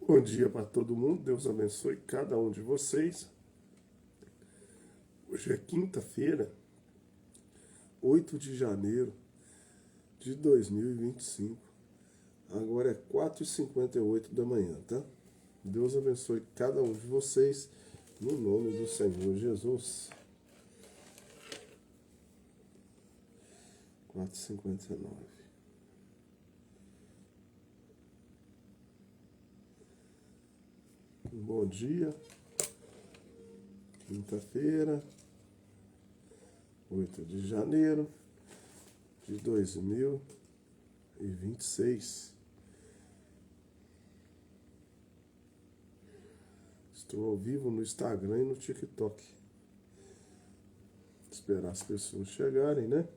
Bom dia para todo mundo, Deus abençoe cada um de vocês. Hoje é quinta-feira, 8 de janeiro de 2025. Agora é 4h58 da manhã, tá? Deus abençoe cada um de vocês, no nome do Senhor Jesus. 4h59. Bom dia, quinta-feira, 8 de janeiro de 2026. Estou ao vivo no Instagram e no TikTok. Esperar as pessoas chegarem, né?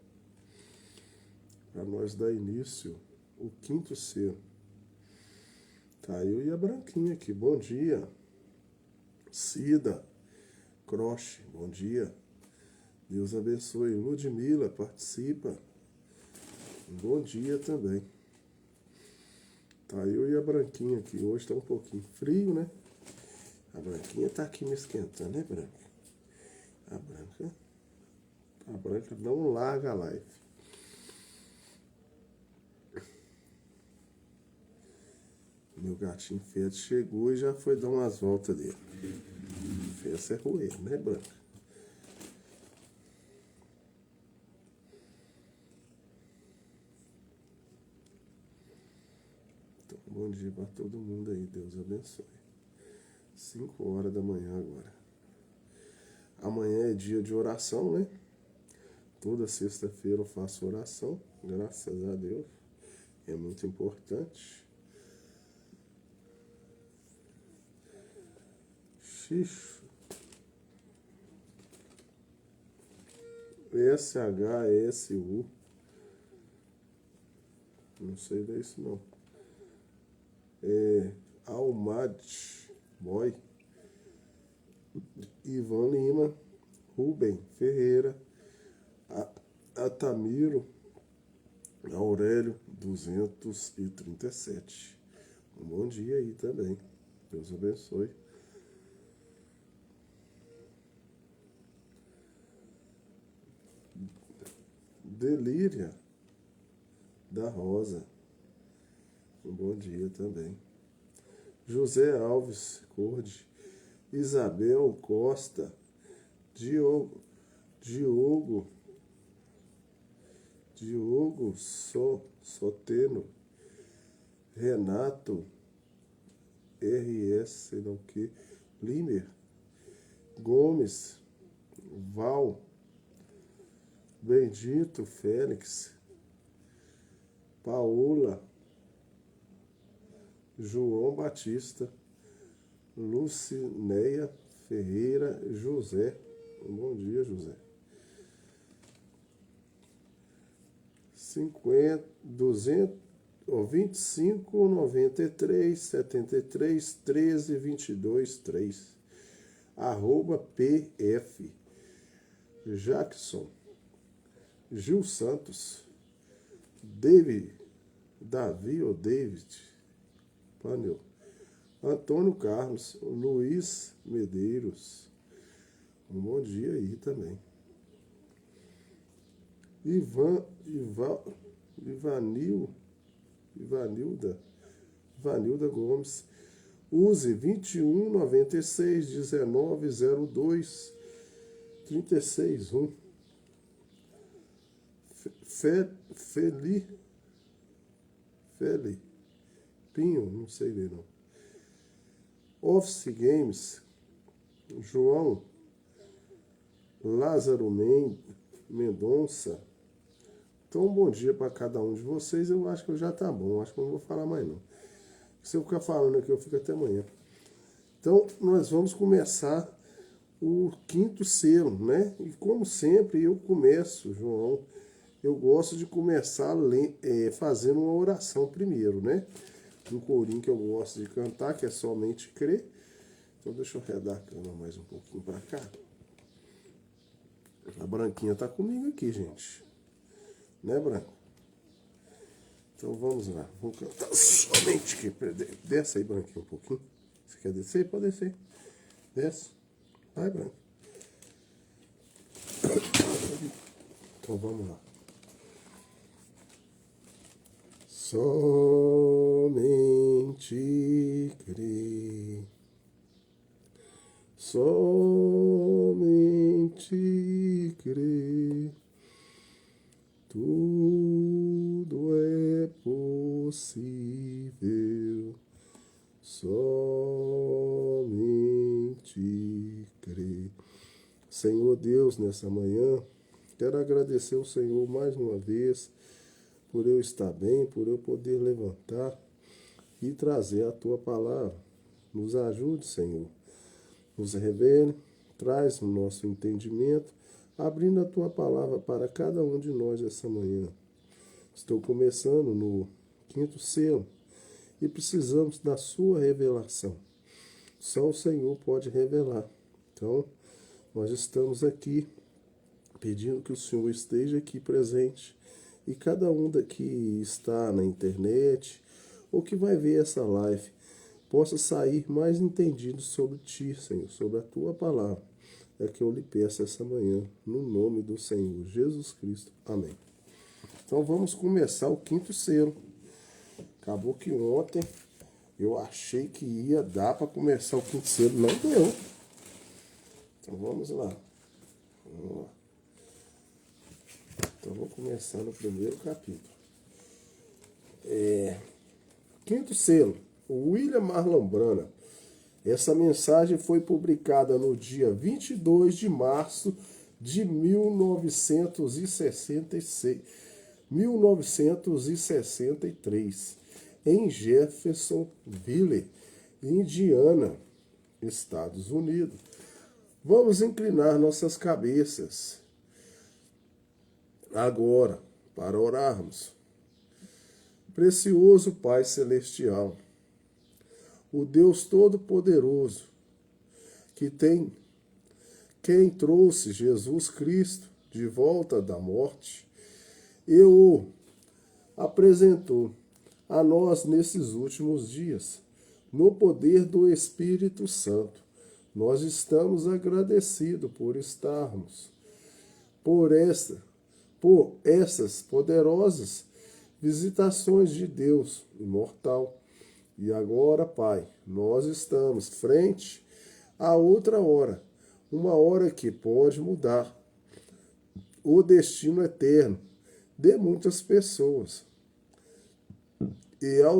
Para nós dar início o quinto selo. Tá, eu e a Branquinha aqui. Bom dia. Cida, Croche, bom dia. Deus abençoe. Ludmila, participa. Bom dia também. Tá, eu e a Branquinha aqui. Hoje tá um pouquinho frio, né? A Branquinha tá aqui me esquentando, né, Branca? A Branca não larga a live. Meu gatinho Fed chegou e já foi dar umas voltas dele. Fez é roer, né, Branca? Então, bom dia para todo mundo aí. Deus abençoe. 5 horas da manhã agora. Amanhã é dia de oração, né? Toda sexta-feira eu faço oração, graças a Deus. É muito importante. Xixo. SHSU. Não sei ler isso não. Almad Boy. Ivan Lima. Rubem Ferreira. Atamiro Aurélio 237. Um bom dia aí também. Deus abençoe. Delíria da Rosa. Um bom dia também. José Alves Corde. Isabel Costa. Diogo Soteno. Renato RS, sei lá o que. Limer. Gomes. Val. Bendito Félix. Paola. João Batista. Lucinéia Ferreira José. Um bom dia, José. 25 93 73 13 22 3. @PF Jackson. Gil Santos. Davi ou David Panel. Antônio Carlos. Luiz Medeiros. Um bom dia aí também. Ivanilda Gomes. Use 21 96 19 02 36 1. Feli Pinho, não sei ler não. Office Games. João Lázaro Mendonça. Então, um bom dia para cada um de vocês. Eu acho que já tá bom. Acho que eu não vou falar mais não. Se eu ficar falando aqui, eu fico até amanhã. Então, nós vamos começar o quinto selo, né? E como sempre, eu começo, João. Eu gosto de começar fazendo uma oração primeiro, né? Um corinho que eu gosto de cantar, que é Somente Crer. Então, deixa eu arredar a cama mais um pouquinho para cá. A Branquinha tá comigo aqui, gente. Né, Branco? Então vamos lá. Vamos cantar somente que desce aí, Branquinho, um pouquinho. Você quer descer? Pode descer. Desce. Vai, Branco. Então vamos lá. Somente crer. Somente crer. Tudo é possível, somente crer. Senhor Deus, nessa manhã, quero agradecer ao Senhor mais uma vez por eu estar bem, por eu poder levantar e trazer a Tua palavra. Nos ajude, Senhor, nos revele, traz o nosso entendimento, abrindo a Tua palavra para cada um de nós essa manhã. Estou começando no 5º selo e precisamos da Sua revelação. Só o Senhor pode revelar. Então, nós estamos aqui pedindo que o Senhor esteja aqui presente e cada um daqui está na internet ou que vai ver essa live possa sair mais entendido sobre Ti, Senhor, sobre a Tua palavra. É que eu lhe peço essa manhã, no nome do Senhor Jesus Cristo. Amém. Então vamos começar o 5º selo. Acabou que ontem eu achei que ia dar para começar o 5º selo, não deu. Então vamos lá. Vamos lá. Então vamos começar no primeiro capítulo. 5º selo. William Marlon Branham. Essa mensagem foi publicada no dia 22 de março de 1963, em Jeffersonville, Indiana, Estados Unidos. Vamos inclinar nossas cabeças agora para orarmos. Precioso Pai Celestial, o Deus Todo-Poderoso, quem trouxe Jesus Cristo de volta da morte e o apresentou a nós nesses últimos dias, no poder do Espírito Santo. Nós estamos agradecidos por estarmos, por essas poderosas visitações de Deus imortal. E agora, Pai, nós estamos frente a outra hora, uma hora que pode mudar o destino eterno de muitas pessoas. E ao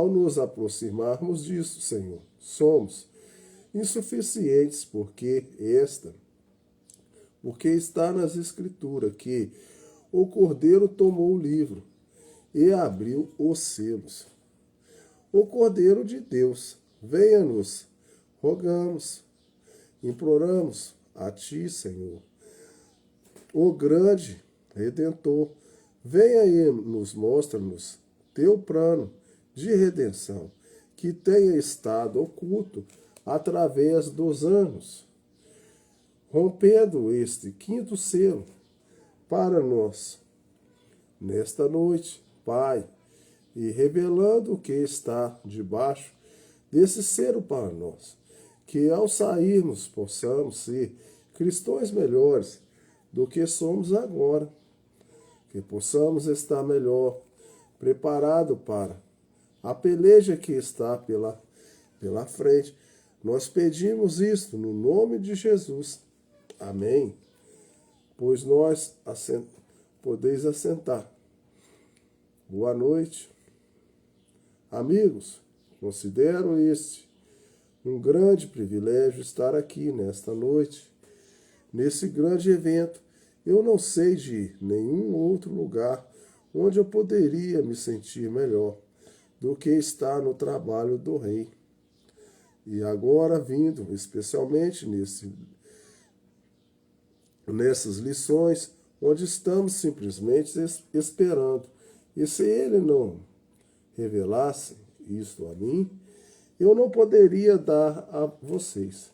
nos aproximarmos disso, Senhor, somos insuficientes porque está nas Escrituras que o Cordeiro tomou o livro e abriu os selos. O Cordeiro de Deus, venha-nos, rogamos, imploramos a Ti, Senhor. O grande Redentor, venha e mostra-nos Teu plano de redenção, que tenha estado oculto através dos anos, rompendo este 5º selo para nós, nesta noite, Pai, e revelando o que está debaixo desse selo para nós, que ao sairmos possamos ser cristãos melhores do que somos agora, que possamos estar melhor preparados para a peleja que está pela frente. Nós pedimos isto no nome de Jesus. Amém. Pois nós podeis assentar. Boa noite. Amigos, considero este um grande privilégio estar aqui nesta noite, nesse grande evento. Eu não sei de nenhum outro lugar onde eu poderia me sentir melhor do que estar no trabalho do Rei. E agora vindo, especialmente nessas lições, onde estamos simplesmente esperando. E se Ele não revelasse isto a mim, eu não poderia dar a vocês.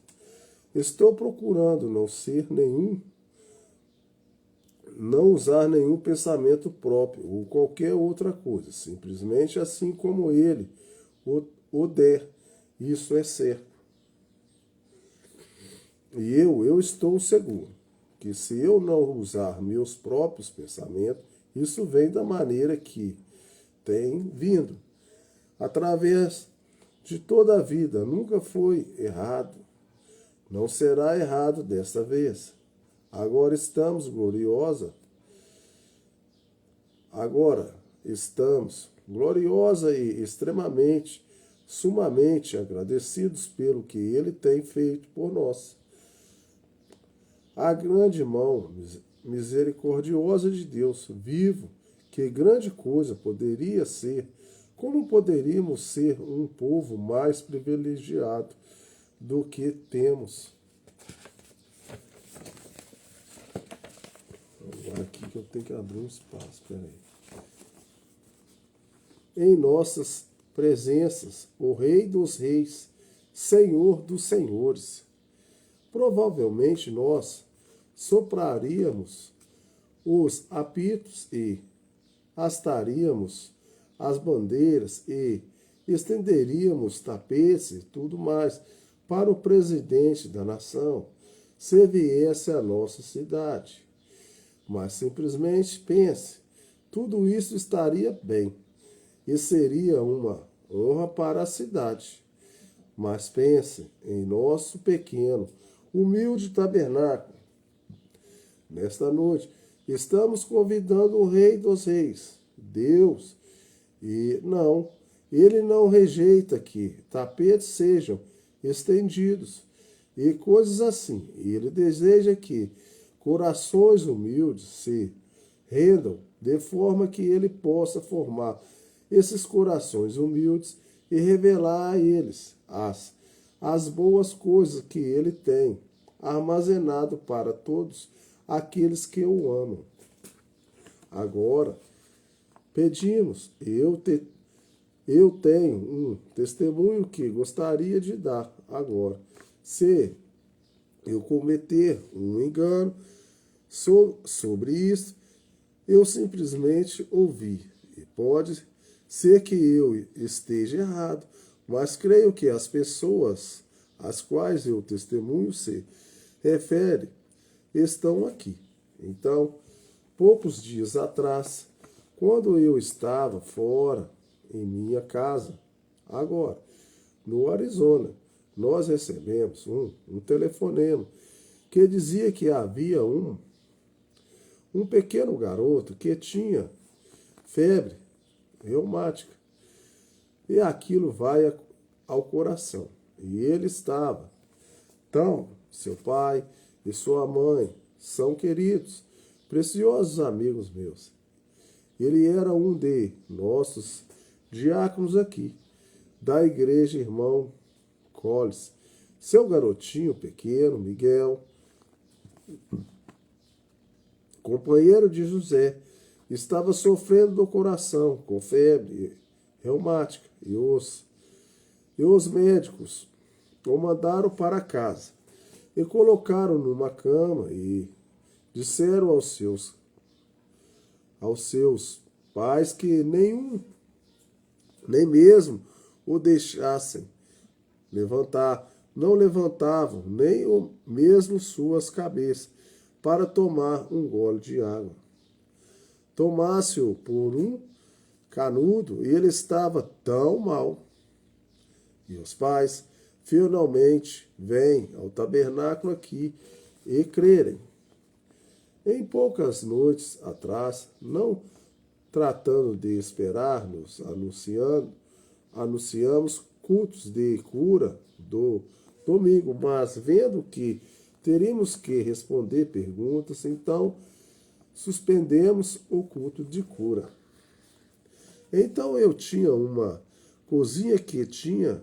Estou procurando não ser não usar nenhum pensamento próprio ou qualquer outra coisa, simplesmente assim como ele o der. Isso é certo. E eu estou seguro que se eu não usar meus próprios pensamentos, isso vem da maneira que tem vindo. Através de toda a vida, nunca foi errado. Não será errado desta vez. Agora estamos gloriosa e extremamente, sumamente agradecidos pelo que ele tem feito por nós. A grande mão misericordiosa de Deus, vivo, que grande coisa poderia ser. Como poderíamos ser um povo mais privilegiado do que temos? Agora aqui que eu tenho que abrir um espaço, peraí. Em nossas presenças, o Rei dos Reis, Senhor dos Senhores. Provavelmente nós sopraríamos os apitos e astaríamos as bandeiras e estenderíamos tapetes e tudo mais para o presidente da nação, se viesse à nossa cidade. Mas simplesmente pense, tudo isso estaria bem e seria uma honra para a cidade. Mas pense em nosso pequeno, humilde tabernáculo. Nesta noite, estamos convidando o Rei dos Reis, Deus, e não, ele não rejeita que tapetes sejam estendidos e coisas assim. Ele deseja que corações humildes se rendam de forma que ele possa formar esses corações humildes e revelar a eles as boas coisas que ele tem armazenado para todos aqueles que o amam. Agora, pedimos, eu tenho um testemunho que gostaria de dar agora. Se eu cometer um engano sobre isso, eu simplesmente ouvi. E pode ser que eu esteja errado, mas creio que as pessoas às quais eu testemunho se refere estão aqui. Então, poucos dias atrás, quando eu estava fora em minha casa, agora, no Arizona, nós recebemos um telefonema que dizia que havia um pequeno garoto que tinha febre reumática. E aquilo vai ao coração. E ele estava. Então, seu pai e sua mãe são queridos, preciosos amigos meus. Ele era um de nossos diáconos aqui, da igreja Irmão Collis. Seu garotinho pequeno, Miguel, companheiro de José, estava sofrendo do coração, com febre reumática, e os médicos o mandaram para casa e colocaram numa cama e disseram aos seus pais que nem mesmo o deixassem levantar, não levantavam nem mesmo suas cabeças para tomar um gole de água. Tomasse-o por um canudo, e ele estava tão mal. E os pais finalmente vêm ao tabernáculo aqui e crerem. Em poucas noites atrás, não tratando de esperar-nos, anunciamos cultos de cura do domingo, mas vendo que teríamos que responder perguntas, então suspendemos o culto de cura. Então eu tinha uma cozinha que tinha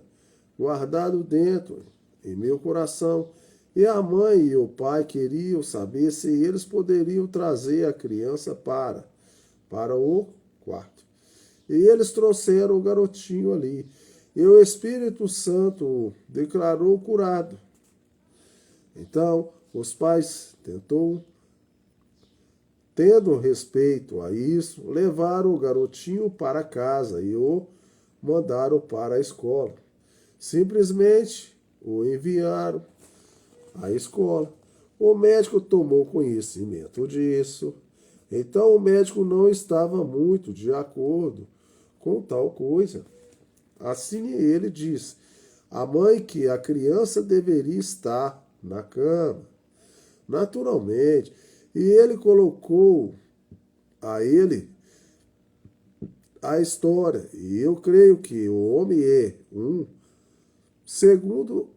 guardado dentro em meu coração, e a mãe e o pai queriam saber se eles poderiam trazer a criança para o quarto. E eles trouxeram o garotinho ali, e o Espírito Santo o declarou curado. Então os pais tendo respeito a isso, levaram o garotinho para casa e o mandaram para a escola. Simplesmente o enviaram à escola. O médico tomou conhecimento disso. Então o médico não estava muito de acordo com tal coisa. Assim ele disse à mãe que a criança deveria estar na cama, naturalmente, e ele colocou a ele a história. E eu creio que o homem é segundo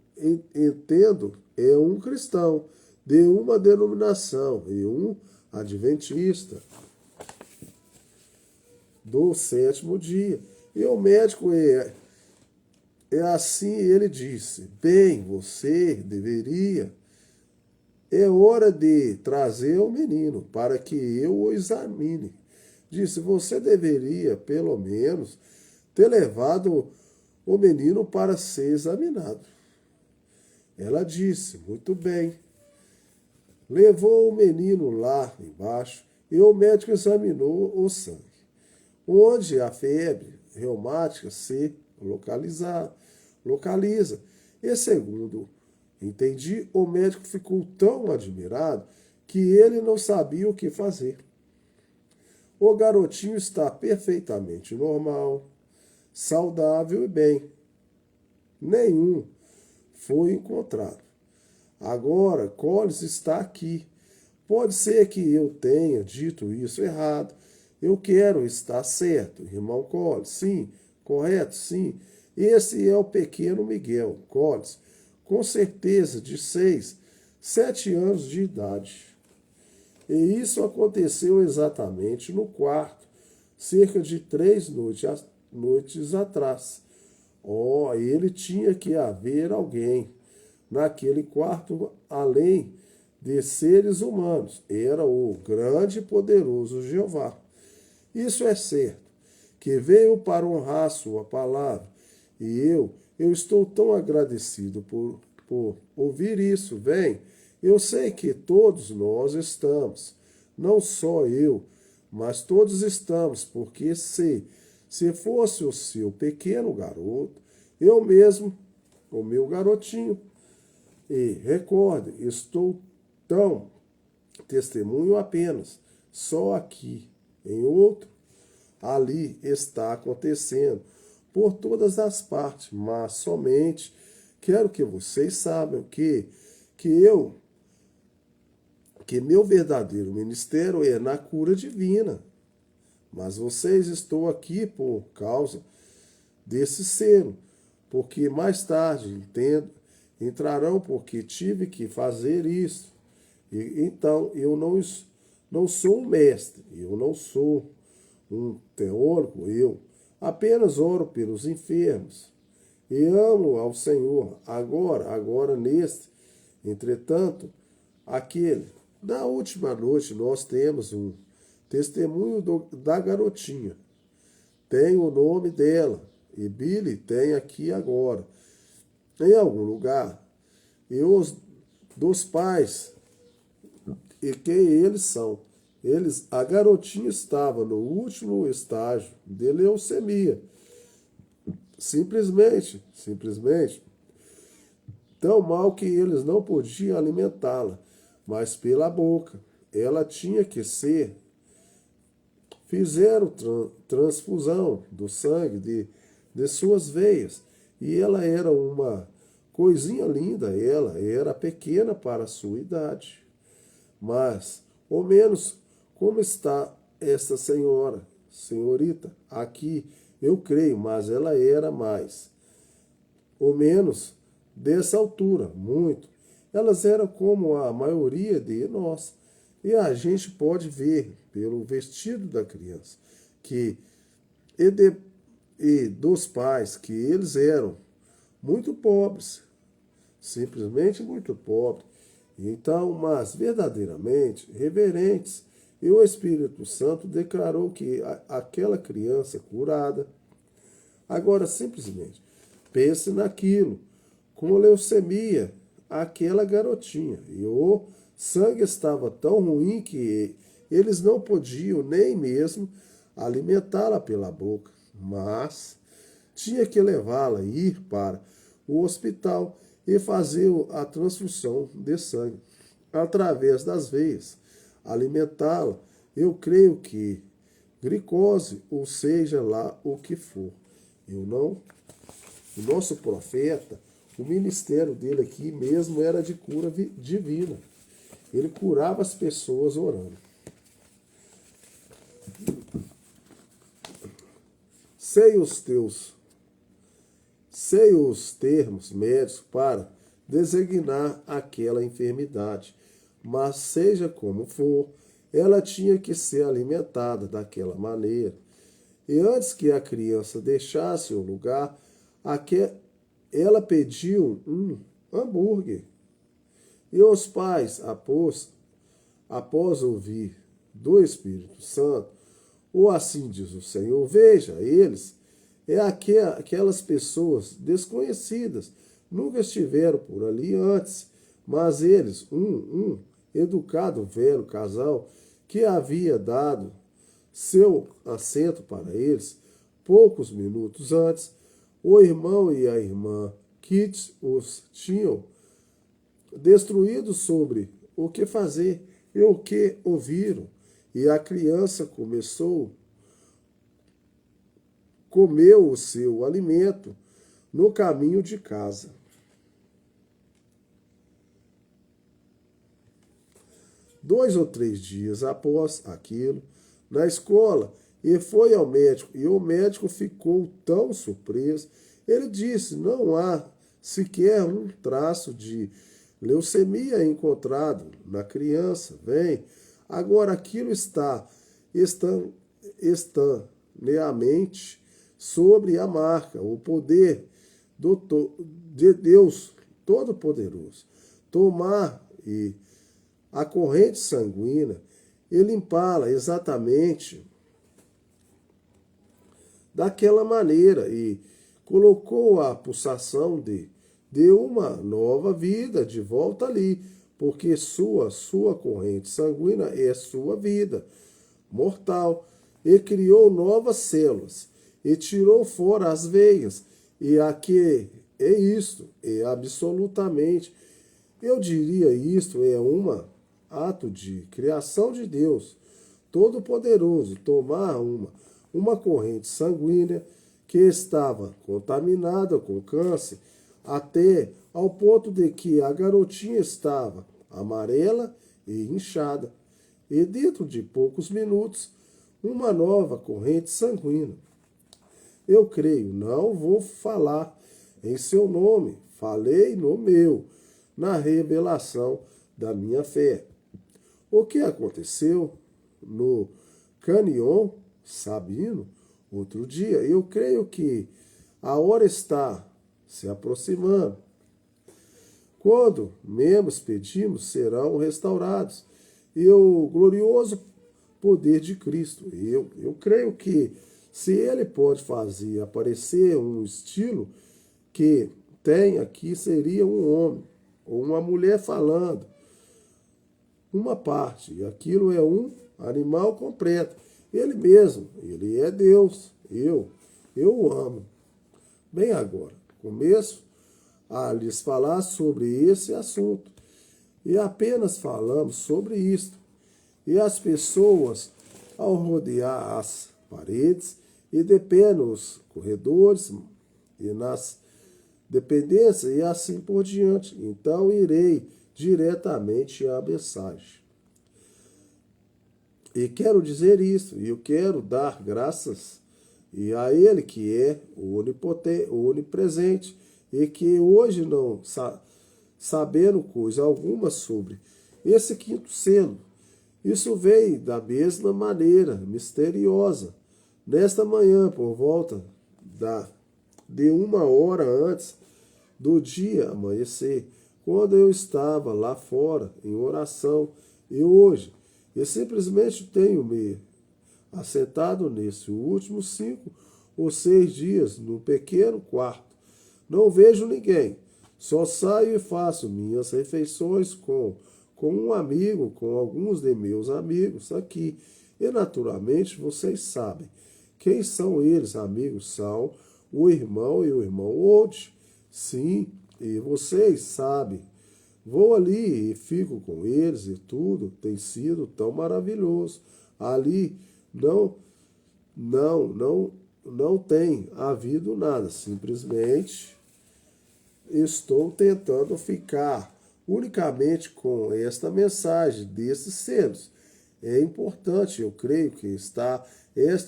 entendo, é um cristão de uma denominação e um adventista do sétimo dia. E o médico é assim, ele disse: bem, você deveria, é hora de trazer o menino para que eu o examine. Disse: você deveria, pelo menos, ter levado o menino para ser examinado. Ela disse: muito bem. Levou o menino lá embaixo e o médico examinou o sangue, onde a febre reumática se localiza. E segundo entendi, o médico ficou tão admirado que ele não sabia o que fazer. O garotinho está perfeitamente normal, saudável e bem. Nenhum foi encontrado. Agora, Collins está aqui. Pode ser que eu tenha dito isso errado. Eu quero estar certo, irmão Collins. Sim, correto, sim. Esse é o pequeno Miguel Collins, com certeza de 6, 7 anos de idade. E isso aconteceu exatamente no quarto, cerca de 3 noites atrás. Oh, ele tinha que haver alguém naquele quarto, além de seres humanos. Era o grande e poderoso Jeová. Isso é certo, que veio para honrar sua palavra. E eu estou tão agradecido por ouvir isso. Bem, eu sei que todos nós estamos, não só eu, mas todos estamos, porque se fosse o seu pequeno garoto, eu mesmo, o meu garotinho, e recorde, estou tão testemunho apenas, só aqui, em outro, ali está acontecendo, por todas as partes, mas somente quero que vocês saibam que meu verdadeiro ministério é na cura divina. Mas vocês estão aqui por causa desse selo, porque mais tarde entrarão porque tive que fazer isso. Então eu não sou um mestre, eu não sou um teólogo, eu apenas oro pelos enfermos e amo ao Senhor agora neste. Entretanto, aquele, na última noite nós temos um testemunho da garotinha. Tem o nome dela e Billy tem aqui agora. Em algum lugar, e os dos pais, e quem eles são. A garotinha estava no último estágio de leucemia. Simplesmente, tão mal que eles não podiam alimentá-la, mas pela boca. Ela tinha que ser. Fizeram transfusão do sangue de suas veias. E ela era uma coisinha linda, ela era pequena para a sua idade. Mas, ao menos, como está essa senhorita, aqui, eu creio, mas ela era mais, ou menos, dessa altura, muito. Elas eram como a maioria de nós. E a gente pode ver pelo vestido da criança e dos pais que eles eram muito pobres, simplesmente muito pobres. Então, mas verdadeiramente reverentes, e o Espírito Santo declarou que aquela criança curada, agora simplesmente pense naquilo, com leucemia, aquela garotinha, e o sangue estava tão ruim que eles não podiam nem mesmo alimentá-la pela boca, mas tinha que levá-la e ir para o hospital e fazer a transfusão de sangue através das veias, alimentá-la. Eu creio que glicose, ou seja lá o que for. Eu não. O nosso profeta, o ministério dele aqui mesmo era de cura divina. Ele curava as pessoas orando. Sei os termos médicos para designar aquela enfermidade, mas seja como for, ela tinha que ser alimentada daquela maneira. E antes que a criança deixasse o lugar, ela pediu um hambúrguer. E os pais, após ouvir do Espírito Santo, ou assim diz o Senhor, veja, eles, aquelas pessoas desconhecidas, nunca estiveram por ali antes, mas eles, um educado velho casal, que havia dado seu assento para eles, poucos minutos antes, o irmão e a irmã Kit os tinham destruído sobre o que fazer e o que ouviram, e a criança comeu o seu alimento no caminho de casa. Dois ou 3 dias após aquilo, na escola, e foi ao médico, e o médico ficou tão surpreso. Ele disse: não há sequer um traço de leucemia encontrado na criança. Bem, agora aquilo está instantaneamente sobre a marca, o poder de Deus Todo-Poderoso. Tomar e a corrente sanguínea e limpá-la exatamente daquela maneira e colocou a pulsação de uma nova vida de volta ali, porque sua corrente sanguínea é sua vida mortal, e criou novas células, e tirou fora as veias, e aqui é isto, é absolutamente, eu diria isto, é um ato de criação de Deus Todo-Poderoso, tomar uma corrente sanguínea que estava contaminada com câncer, até ao ponto de que a garotinha estava amarela e inchada, e dentro de poucos minutos, uma nova corrente sanguínea. Eu creio, não vou falar em seu nome, falei no meu, na revelação da minha fé. O que aconteceu no Canyon Sabino outro dia, eu creio que a hora está se aproximando. Quando membros pedimos, serão restaurados. E o glorioso poder de Cristo. Eu creio que se ele pode fazer aparecer um estilo que tem aqui, seria um homem ou uma mulher falando uma parte. E aquilo é um animal completo. Ele mesmo, ele é Deus. Eu o amo. Bem, agora, começo a lhes falar sobre esse assunto. E apenas falamos sobre isto. E as pessoas, ao rodear as paredes e de pé nos corredores e nas dependências e assim por diante. Então irei diretamente à mensagem. E quero dizer isso, e eu quero dar graças e a Ele que é o onipotente, o onipresente, e que hoje não sabendo coisa alguma sobre esse quinto selo. Isso veio da mesma maneira misteriosa, nesta manhã, por volta de 1 hora antes do dia amanhecer, quando eu estava lá fora em oração, e hoje eu simplesmente tenho me assentado nesses últimos 5 ou 6 dias no pequeno quarto. Não vejo ninguém, só saio e faço minhas refeições com com um amigo, com alguns de meus amigos aqui. E naturalmente vocês sabem quem são eles, amigos, são o irmão e o irmão Old. Sim, e vocês sabem. Vou ali e fico com eles e tudo tem sido tão maravilhoso. Ali não tem havido nada, simplesmente estou tentando ficar unicamente com esta mensagem desses selos. É importante, eu creio que esta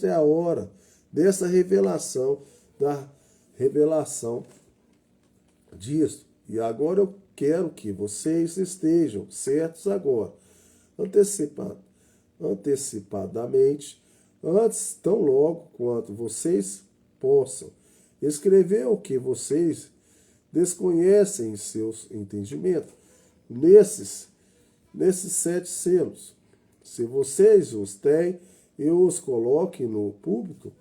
é a hora dessa revelação, da revelação disso. E agora eu quero que vocês estejam certos agora, antecipadamente, antes, tão logo quanto vocês possam escrever o que vocês desconhecem em seus entendimentos, nesses 7 selos. Se vocês os têm, eu os coloque no público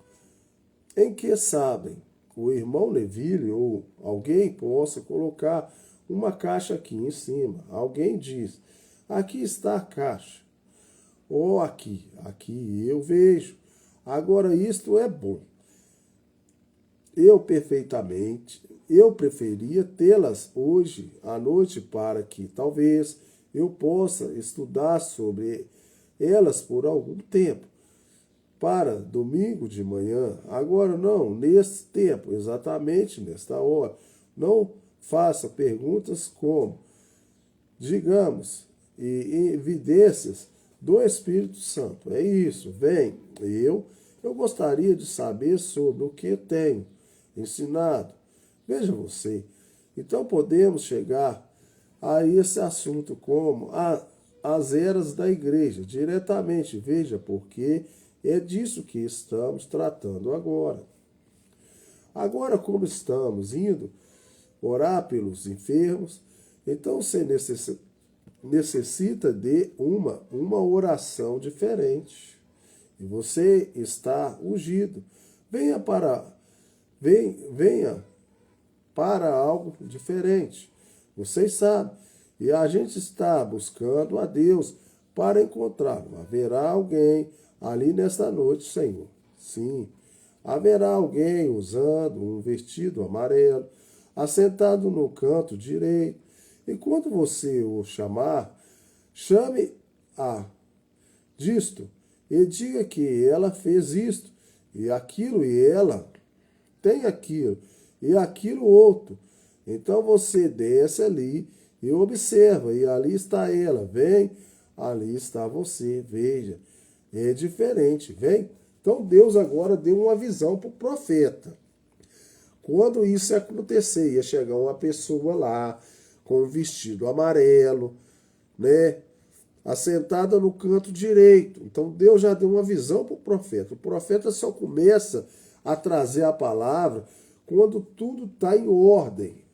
em que sabem, o irmão Neville ou alguém possa colocar uma caixa aqui em cima. Alguém diz, aqui está a caixa. Ou aqui eu vejo. Agora isto é bom. Eu preferia tê-las hoje à noite para que talvez eu possa estudar sobre elas por algum tempo. Para domingo de manhã, agora não, nesse tempo, exatamente nesta hora. Não faça perguntas como, digamos, e evidências do Espírito Santo. É isso, vem. Eu gostaria de saber sobre o que tenho ensinado. Veja você. Então podemos chegar a esse assunto como as eras da igreja, diretamente. Veja, porque é disso que estamos tratando agora. Agora, como estamos indo orar pelos enfermos, então você necessita de uma oração diferente. E você está ungido. Venha para algo diferente. Vocês sabem. E a gente está buscando a Deus para encontrá-lo. Haverá alguém ali nesta noite, Senhor. Sim. Haverá alguém usando um vestido amarelo, assentado no canto direito. E quando você o chamar, chame disto e diga que ela fez isto e aquilo, e ela tem aquilo e aquilo outro. Então você desce ali e observa, e ali está ela, vem, ali está você, veja, é diferente, vem. Então Deus agora deu uma visão para o profeta. Quando isso acontecer, ia chegar uma pessoa lá, com um vestido amarelo, né? Assentada no canto direito. Então Deus já deu uma visão para o profeta. O profeta só começa a trazer a palavra quando tudo está em ordem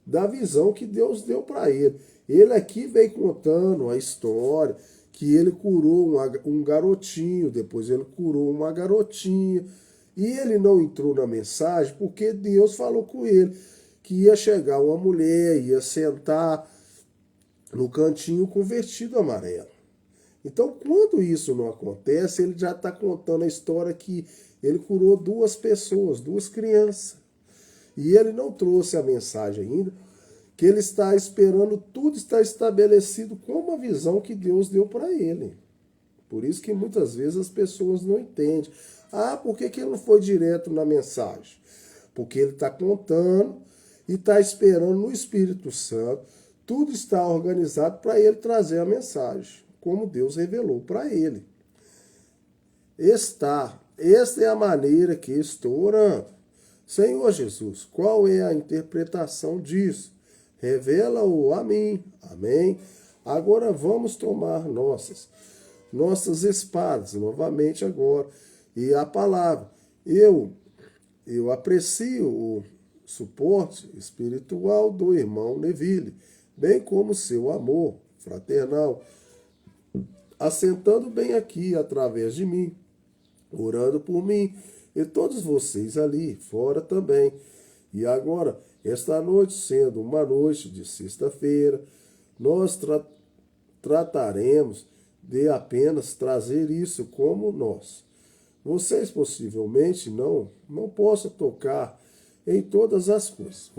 da visão que Deus deu para ele. Ele aqui veio contando a história que ele curou um garotinho, depois ele curou uma garotinha, e ele não entrou na mensagem porque Deus falou com ele que ia chegar uma mulher, ia sentar no cantinho com vestido amarelo. Então, quando isso não acontece, ele já está contando a história que ele curou 2 pessoas, 2 crianças. E ele não trouxe a mensagem ainda, que ele está esperando, tudo está estabelecido com uma visão que Deus deu para ele. Por isso que muitas vezes as pessoas não entendem. Por que ele não foi direto na mensagem? Porque ele está contando e está esperando no Espírito Santo. Tudo está organizado para ele trazer a mensagem, como Deus revelou para ele. Esta é a maneira que estou orando. Senhor Jesus, qual é a interpretação disso? Revela-o a mim. Amém? Agora vamos tomar nossas espadas, novamente agora. E a palavra. Eu aprecio o suporte espiritual do irmão Neville, bem como seu amor fraternal, assentando bem aqui através de mim, orando por mim, e todos vocês ali fora também. E agora, esta noite, sendo uma noite de sexta-feira, nós trataremos de apenas trazer isso como nós. Vocês possivelmente não possam tocar em todas as coisas.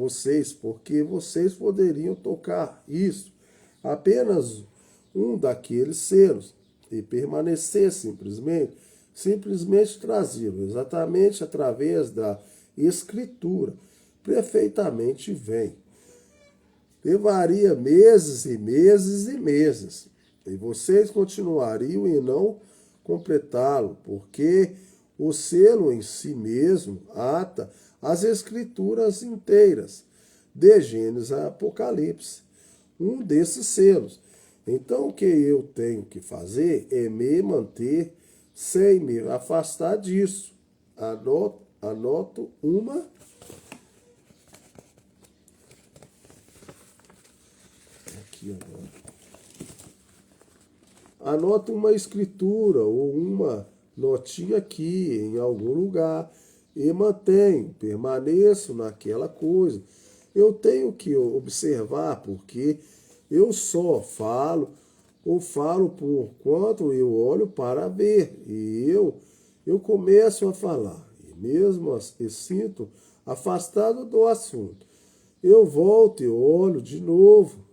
Porque vocês poderiam tocar isso, apenas um daqueles selos, e permanecer simplesmente trazê-lo, exatamente através da Escritura, perfeitamente vem. Levaria meses e meses e meses, e vocês continuariam em não completá-lo, porque o selo em si mesmo ata as Escrituras inteiras, de Gênesis a Apocalipse, um desses selos. Então, o que eu tenho que fazer é me manter sem me afastar disso. Anoto uma. Aqui agora. Anoto uma escritura ou uma notinha aqui em algum lugar e mantenho, permaneço naquela coisa. Eu tenho que observar porque eu só falo ou falo por quanto eu olho para ver. E eu começo a falar. E mesmo assim sinto afastado do assunto. Eu volto e olho de novo,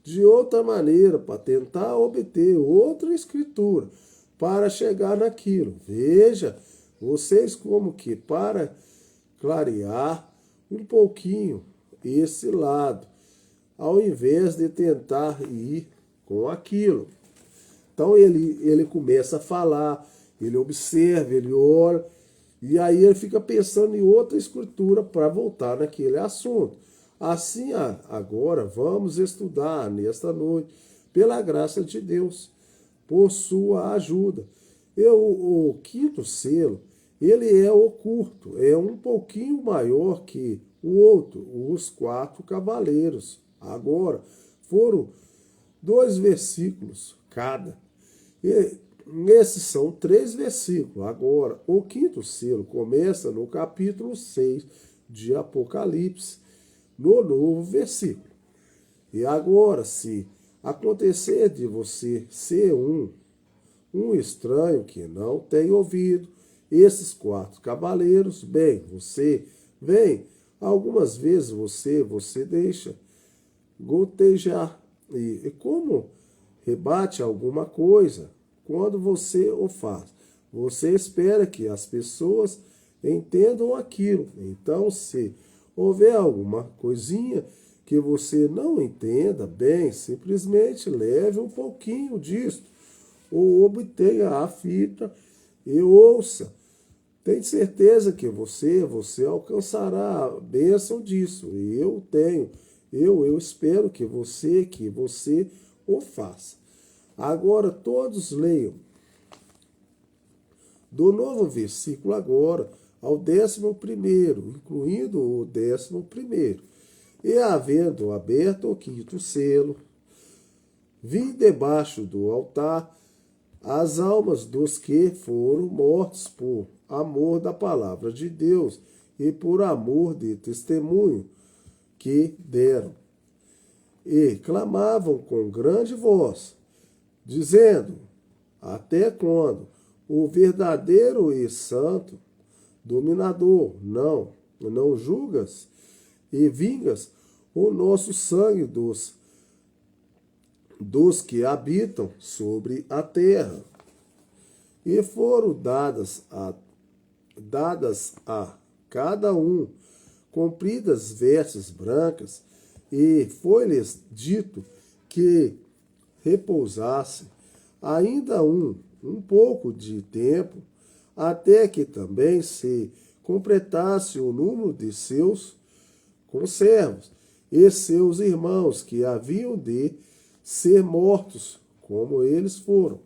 de outra maneira, para tentar obter outra escritura, para chegar naquilo. Veja, vocês como que para clarear um pouquinho esse lado, ao invés de tentar ir com aquilo. Então ele começa a falar, ele observa, ele olha, e aí ele fica pensando em outra escritura para voltar naquele assunto. Assim, agora vamos estudar nesta noite, pela graça de Deus, por sua ajuda. O quinto selo, ele é oculto, é um pouquinho maior que o outro, os 4 cavaleiros. Agora, foram 2 versículos cada. E esses são 3 versículos. Agora, o quinto selo começa no capítulo 6 de Apocalipse, no novo versículo. E agora, se acontecer de você ser um estranho que não tem ouvido esses 4 cavaleiros, bem, você vem, algumas vezes você deixa gotejar. E como rebate alguma coisa, quando você o faz, você espera que as pessoas entendam aquilo. Então, se houver alguma coisinha que você não entenda bem, simplesmente leve um pouquinho disso, ou obtenha a fita e ouça. Tenho certeza que você alcançará a bênção disso. E eu espero que você o faça. Agora todos leiam. Do novo versículo agora ao 11º, incluindo o 11º. E havendo aberto o quinto selo, vi debaixo do altar as almas dos que foram mortos por amor da palavra de Deus e por amor de testemunho que deram. E clamavam com grande voz, dizendo: até quando o verdadeiro e santo dominador não julgas e vingas o nosso sangue dos que habitam sobre a terra? E foram dadas a cada um compridas vestes brancas, e foi-lhes dito que repousasse ainda um pouco de tempo, até que também se completasse o número de seus conservos e seus irmãos que haviam de ser mortos, como eles foram.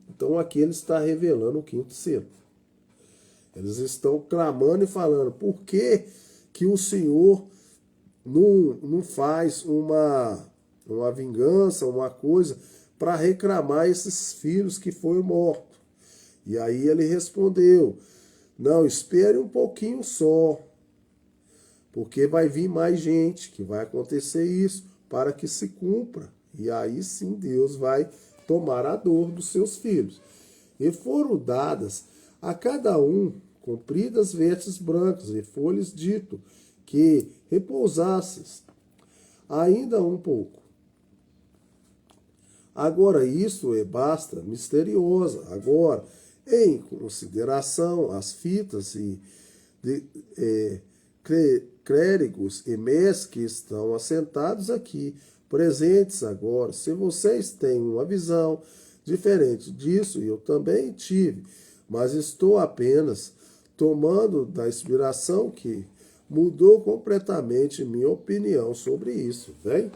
Então aqui ele está revelando o quinto selo. Eles estão clamando e falando: por que o Senhor não faz uma vingança, uma coisa, para reclamar esses filhos que foram mortos? E aí ele respondeu: não, espere um pouquinho só, porque vai vir mais gente, que vai acontecer isso. para que se cumpra. E aí sim Deus vai tomar a dor dos seus filhos. E foram dadas a cada um compridas vestes brancas, e foi-lhes dito que repousasses ainda um pouco. Agora isso basta misteriosa. Agora, em consideração às fitas e clérigos e mestres que estão assentados aqui, presentes agora, se vocês têm uma visão diferente disso, eu também tive, mas estou apenas tomando da inspiração que mudou completamente minha opinião sobre isso, vem?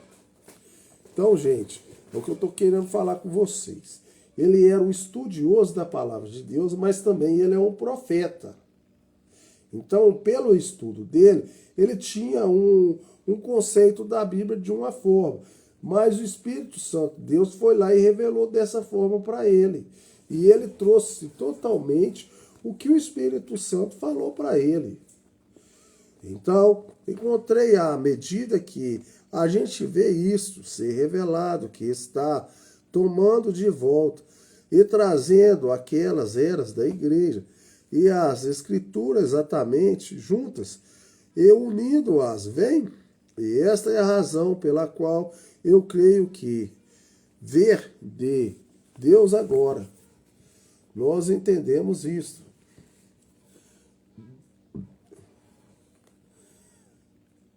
Então, gente, é o que eu estou querendo falar com vocês. Ele era um estudioso da palavra de Deus, mas também ele é um profeta. Então, pelo estudo dele, ele tinha um conceito da Bíblia de uma forma. Mas o Espírito Santo, Deus, foi lá e revelou dessa forma para ele. E ele trouxe totalmente o que o Espírito Santo falou para ele. Então, encontrei à medida que a gente vê isso ser revelado, que está tomando de volta e trazendo aquelas eras da igreja e as escrituras exatamente juntas e unindo-as, vem? E esta é a razão pela qual eu creio que ver de Deus agora, nós entendemos isso.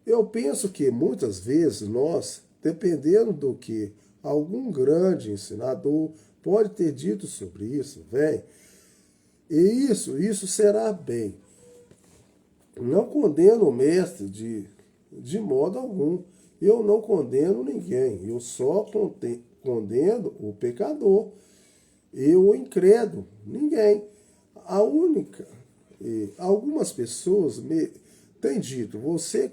Eu penso que muitas vezes nós, dependendo do que algum grande ensinador pode ter dito sobre isso, vem, e isso será bem. Não condeno o mestre de modo algum. Eu não condeno ninguém. Eu só condeno o pecador. Eu o incrédulo. Ninguém. Algumas pessoas me têm dito, você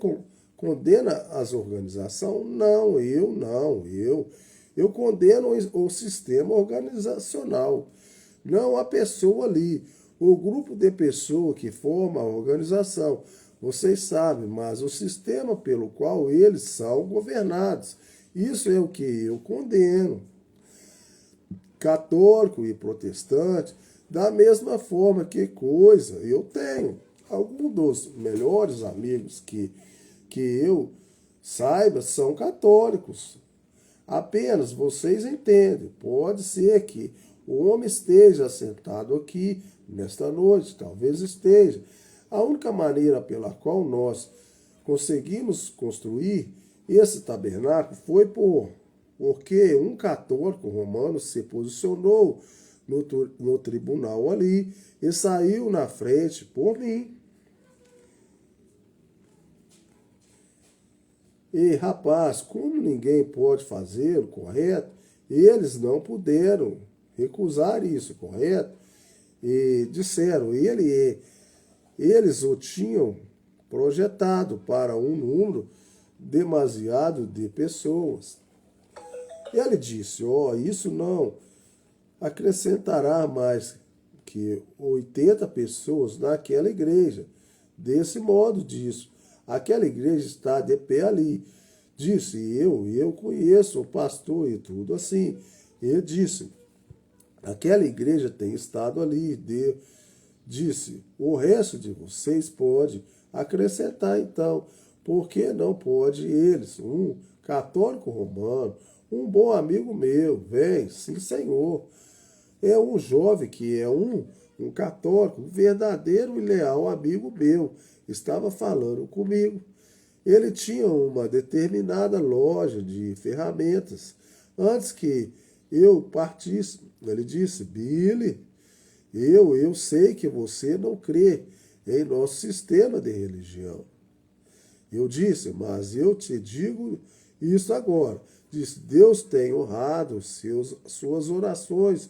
condena as organizações? Não. Eu condeno o sistema organizacional. Não a pessoa ali, o grupo de pessoas que forma a organização. Vocês sabem, mas o sistema pelo qual eles são governados. Isso é o que eu condeno. Católico e protestante, da mesma forma, que coisa. Eu tenho alguns dos melhores amigos que eu saiba são católicos. Apenas vocês entendem. Pode ser que o homem esteja sentado aqui nesta noite, talvez esteja. A única maneira pela qual nós conseguimos construir esse tabernáculo foi porque um católico romano se posicionou no tribunal ali e saiu na frente por mim. E, rapaz, como ninguém pode fazer o correto, eles não puderam recusar isso, correto? E disseram, eles o tinham projetado para um número demasiado de pessoas. Ele disse, isso não acrescentará mais que 80 pessoas naquela igreja. Desse modo, disso, aquela igreja está de pé ali. Disse, eu conheço o pastor e tudo assim. Ele disse, aquela igreja tem estado ali. Disse, o resto de vocês pode acrescentar então. Por que não pode eles? Um católico romano, um bom amigo meu, vem, sim senhor. É um jovem que é um católico, um verdadeiro e leal amigo meu. Estava falando comigo. Ele tinha uma determinada loja de ferramentas. Antes que eu partisse, ele disse, Billy, eu sei que você não crê em nosso sistema de religião. Eu disse, mas eu te digo isso agora. Disse, Deus tem honrado suas orações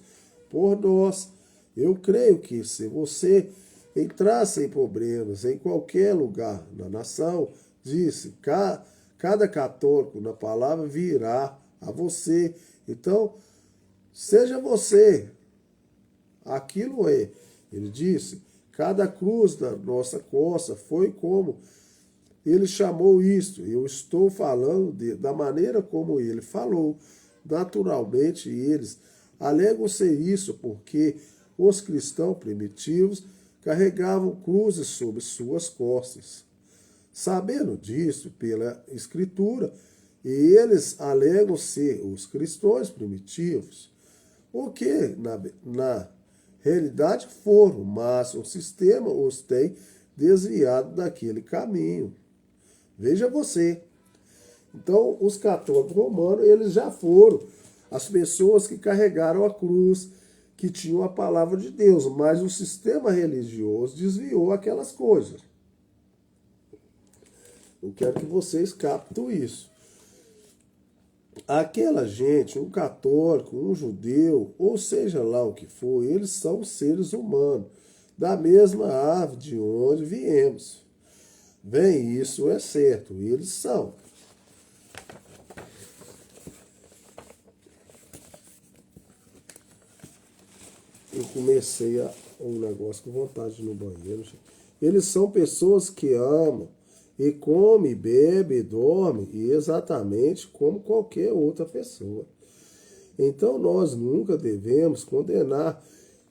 por nós. Eu creio que se você entrasse em problemas em qualquer lugar na nação, disse, cada católico na palavra virá a você. Então, seja você. Aquilo ele disse, cada cruz da nossa costa foi como ele chamou isto. Eu estou falando da maneira como ele falou. Naturalmente, eles alegam ser isso porque os cristãos primitivos carregavam cruzes sobre suas costas. Sabendo disso pela Escritura, eles alegam ser os cristãos primitivos, o que na realidade foram, mas o sistema os tem desviado daquele caminho. Veja você. Então, os católicos romanos, eles já foram as pessoas que carregaram a cruz, que tinham a palavra de Deus, mas o sistema religioso desviou aquelas coisas. Eu quero que vocês captem isso. Aquela gente, um católico, um judeu, ou seja lá o que for, eles são seres humanos, da mesma árvore de onde viemos. Bem, isso é certo, eles são. Eu comecei um negócio com vontade de ir no banheiro. Eles são pessoas que amam e come, bebe, dorme, e exatamente como qualquer outra pessoa. Então nós nunca devemos condenar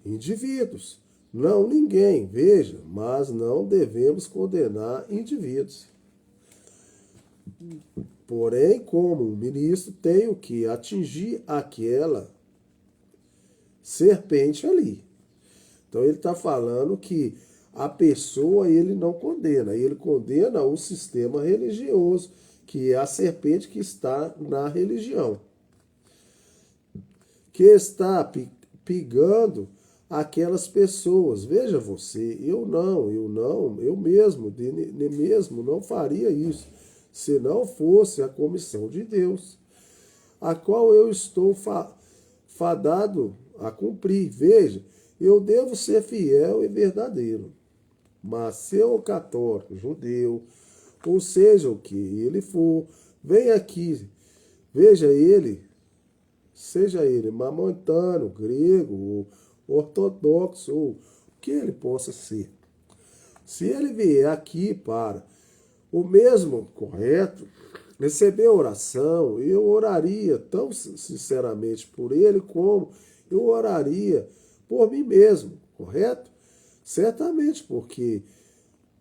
indivíduos. Não ninguém, veja, mas não devemos condenar indivíduos. Porém, como um ministro, tenho que atingir aquela serpente ali. Então ele está falando que a pessoa ele não condena, ele condena o sistema religioso, que é a serpente que está na religião, que está pigando aquelas pessoas. Veja você, eu mesmo não faria isso, se não fosse a comissão de Deus, a qual eu estou fadado a cumprir. Veja, eu devo ser fiel e verdadeiro. Mas se eu católico, judeu, ou seja o que ele for, vem aqui, veja ele, seja ele maometano, grego, ou ortodoxo, ou o que ele possa ser. Se ele vier aqui para o mesmo correto, receber oração, eu oraria tão sinceramente por ele como eu oraria por mim mesmo, correto? Certamente, porque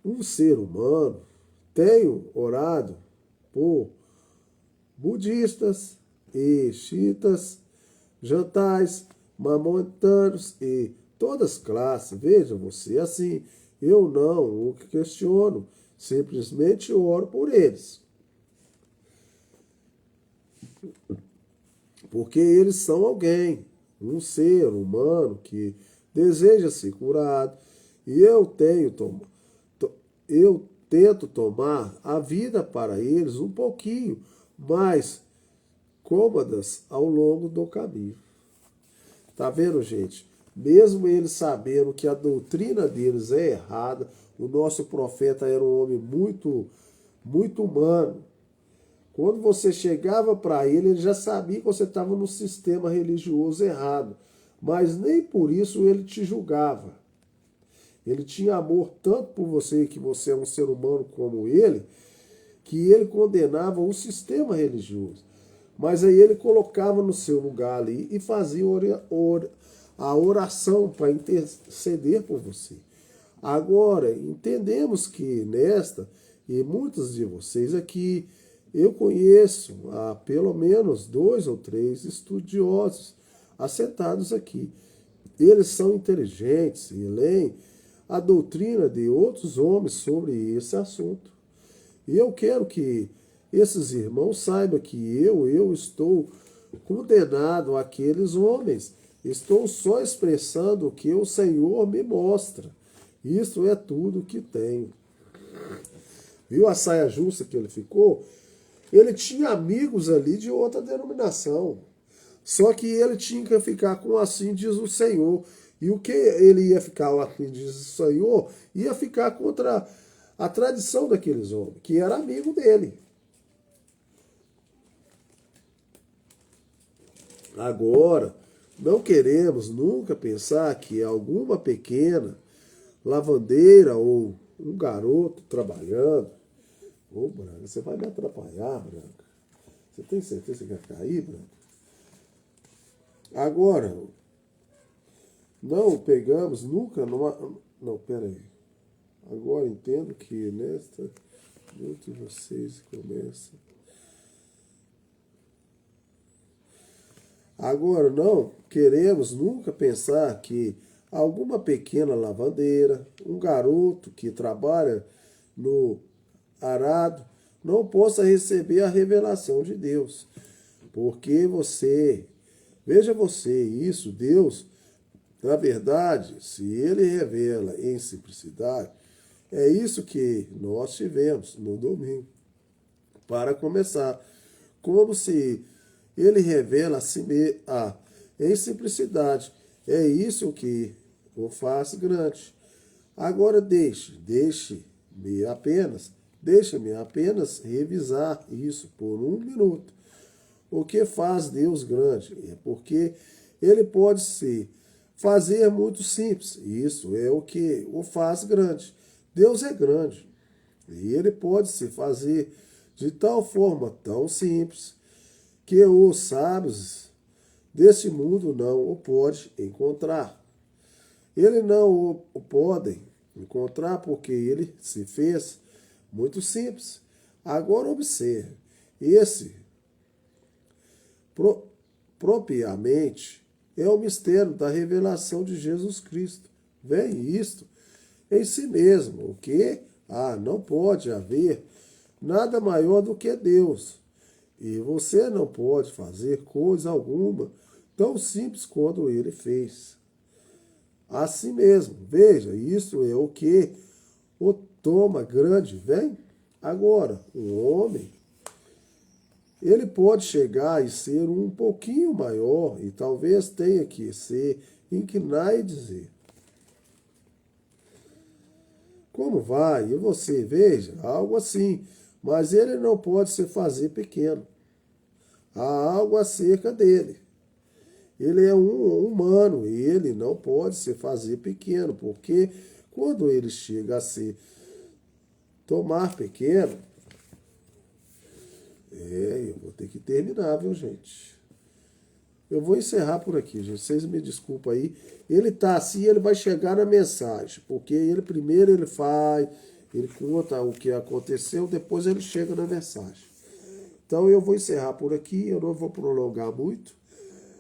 um ser humano, tenho orado por budistas e xiitas, jantais, maometanos e todas as classes. Veja você, assim, eu não o questiono, simplesmente oro por eles. Porque eles são alguém, um ser humano que deseja ser curado, e eu tento tomar a vida para eles um pouquinho mais cômodas ao longo do caminho. Tá vendo, gente? Mesmo eles sabendo que a doutrina deles é errada, o nosso profeta era um homem muito, muito humano. Quando você chegava para ele, ele já sabia que você estava no sistema religioso errado, mas nem por isso ele te julgava. Ele tinha amor tanto por você, que você é um ser humano como ele, que ele condenava o sistema religioso. Mas aí ele colocava no seu lugar ali e fazia a oração para interceder por você. Agora, entendemos que nesta, e muitos de vocês aqui, eu conheço pelo menos 2 ou 3 estudiosos assentados aqui. Eles são inteligentes e leem a doutrina de outros homens sobre esse assunto. E eu quero que esses irmãos saibam que eu estou condenado àqueles homens. Estou só expressando o que o Senhor me mostra. Isso é tudo que tenho. Viu a saia justa que ele ficou? Ele tinha amigos ali de outra denominação. Só que ele tinha que ficar com assim diz o Senhor. E o que ele ia ficar, assim diz o Senhor, ia ficar contra a tradição daqueles homens, que era amigo dele. Agora, não queremos nunca pensar que alguma pequena lavandeira ou um garoto trabalhando Ô, Branca, você vai me atrapalhar, Branca. Você tem certeza que vai cair, Branca? Agora, não pegamos nunca numa... Não, peraí. Agora entendo que nesta luta vocês começam. Agora, não queremos nunca pensar que alguma pequena lavandeira, um garoto que trabalha no arado, não possa receber a revelação de Deus. Porque veja você, isso, Deus, na verdade, se ele revela em simplicidade, é isso que nós tivemos no domingo. Para começar, como se ele revela a si mesmo em simplicidade. É isso que o faz grande. Agora deixe-me apenas revisar isso por um minuto. O que faz Deus grande? É porque ele pode fazer muito simples. Isso é o que o faz grande. Deus é grande. E ele pode se fazer de tal forma tão simples que os sábios desse mundo não o podem encontrar. Ele não o podem encontrar porque ele se fez muito simples. Agora observe, esse propriamente é o mistério da revelação de Jesus Cristo. Vem isto em si mesmo, o que não pode haver nada maior do que Deus. E você não pode fazer coisa alguma tão simples quanto ele fez. Assim mesmo, veja, isso é o que o toma grande, vem? Agora, um homem, ele pode chegar e ser um pouquinho maior e talvez tenha que se inclinar e dizer: como vai? E você, veja, algo assim. Mas ele não pode se fazer pequeno. Há algo acerca dele. Ele é um humano e ele não pode se fazer pequeno, porque quando ele chega a se tomar pequeno, eu vou ter que terminar, viu, gente? Eu vou encerrar por aqui, gente. Vocês me desculpem aí. Ele tá assim, ele vai chegar na mensagem, porque ele primeiro ele conta o que aconteceu, depois ele chega na mensagem. Então eu vou encerrar por aqui, eu não vou prolongar muito,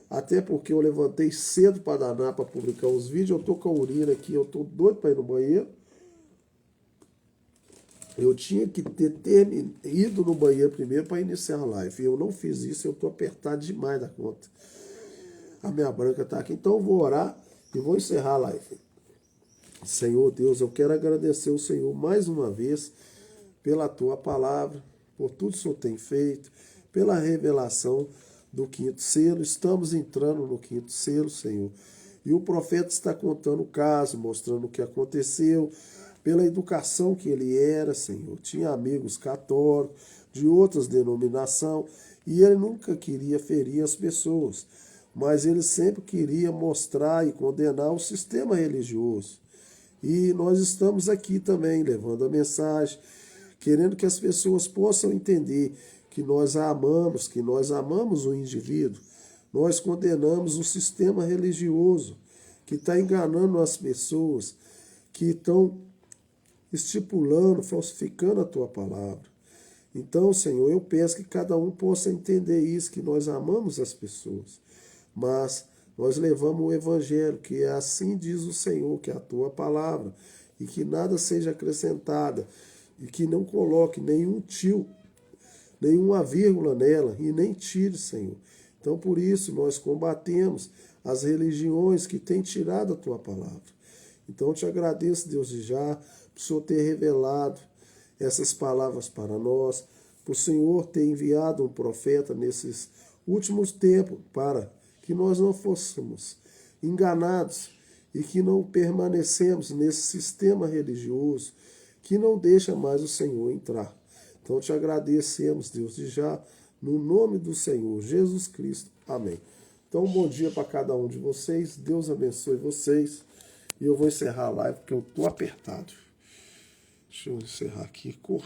até porque eu levantei cedo para danar para publicar os vídeos, eu tô com a urina aqui, eu tô doido para ir no banheiro. Eu tinha que ter ido no banheiro primeiro para iniciar a live. Eu não fiz isso, eu tô apertado demais da conta. A minha branca tá aqui, então eu vou orar e vou encerrar a live. Senhor Deus, eu quero agradecer ao Senhor mais uma vez pela tua palavra, por tudo que o Senhor tem feito, pela revelação do quinto selo. Estamos entrando no quinto selo, Senhor. E o profeta está contando o caso, mostrando o que aconteceu, pela educação que ele era, Senhor. Tinha amigos católicos, de outras denominações, e ele nunca queria ferir as pessoas, mas ele sempre queria mostrar e condenar o sistema religioso. E nós estamos aqui também, levando a mensagem, querendo que as pessoas possam entender que nós amamos o indivíduo. Nós condenamos o sistema religioso que está enganando as pessoas, que estão estipulando, falsificando a tua palavra. Então, Senhor, eu peço que cada um possa entender isso, que nós amamos as pessoas, mas nós levamos o evangelho, que é assim diz o Senhor, que é a tua palavra, e que nada seja acrescentada, e que não coloque nenhuma vírgula nela, e nem tire, Senhor. Então, por isso, nós combatemos as religiões que têm tirado a tua palavra. Então, eu te agradeço, Deus, de já, por o Senhor ter revelado essas palavras para nós, por o Senhor ter enviado um profeta nesses últimos tempos, para que nós não fôssemos enganados e que não permanecemos nesse sistema religioso que não deixa mais o Senhor entrar. Então te agradecemos, Deus, de já, no nome do Senhor Jesus Cristo. Amém. Então, bom dia para cada um de vocês. Deus abençoe vocês. E eu vou encerrar a live porque eu estou apertado. Deixa eu encerrar aqui correndo.